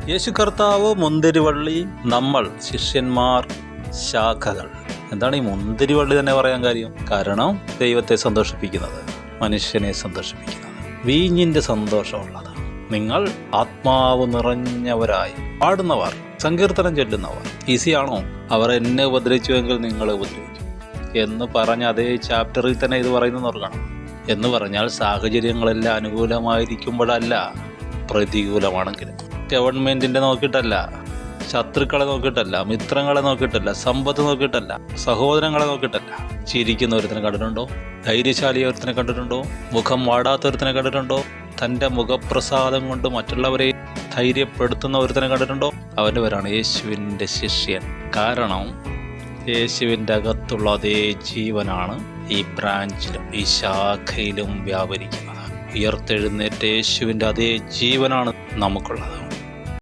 യേശു കർത്താവ് മുന്തിരിവള്ളി, നമ്മൾ ശിഷ്യന്മാർ ശാഖകൾ. എന്താണ് ഈ മുന്തിരിവള്ളി തന്നെ പറയാൻ കാര്യം? കാരണം ദൈവത്തെ സന്തോഷിപ്പിക്കുന്നത്, മനുഷ്യനെ സന്തോഷിപ്പിക്കുന്നത്, വീഞ്ഞിന്റെ സന്തോഷമുള്ളത്. നിങ്ങൾ ആത്മാവ് നിറഞ്ഞവരായി പാടുന്നവർ, സങ്കീർത്തനം ചൊല്ലുന്നവർ. ഈസിയാണോ? അവർ എന്നെ ഉപദ്രവിച്ചുവെങ്കിൽ നിങ്ങളെ ഉപദ്രവിക്കും എന്ന് പറഞ്ഞ അതേ ചാപ്റ്ററിൽ തന്നെ ഇത് പറയുന്നത് ഓർക്കണം. എന്ന് പറഞ്ഞാൽ സാഹചര്യങ്ങളെല്ലാം അനുകൂലമായിരിക്കുമ്പോഴല്ല, പ്രതികൂലമാണെങ്കിലും. ഗവൺമെന്റിന്റെ നോക്കിയിട്ടല്ല, ശത്രുക്കളെ നോക്കിയിട്ടല്ല, മിത്രങ്ങളെ നോക്കിയിട്ടല്ല, സമ്പത്ത് നോക്കിയിട്ടല്ല, സഹോദരങ്ങളെ നോക്കിയിട്ടല്ല. ചിരിക്കുന്ന ഒരുത്തിനെ കണ്ടിട്ടുണ്ടോ? ധൈര്യശാലി ഒരുത്തിനെ കണ്ടിട്ടുണ്ടോ? മുഖം വാടാത്ത ഒരുത്തിനെ കണ്ടിട്ടുണ്ടോ? തൻ്റെ മുഖപ്രസാദം കൊണ്ട് മറ്റുള്ളവരെ ധൈര്യപ്പെടുത്തുന്ന ഒരുത്തിനെ കണ്ടിട്ടുണ്ടോ? അവൻ്റെ പേരാണ് യേശുവിൻ്റെ ശിഷ്യൻ. കാരണം യേശുവിൻ്റെ അകത്തുള്ള അതേ ജീവനാണ് ഈ ബ്രാഞ്ചിലും ഈ ശാഖയിലും വ്യാപരിക്കുന്നത്. ഉയർത്തെഴുന്നേറ്റ യേശുവിൻ്റെ അതേ ജീവനാണ് നമുക്കുള്ളത്.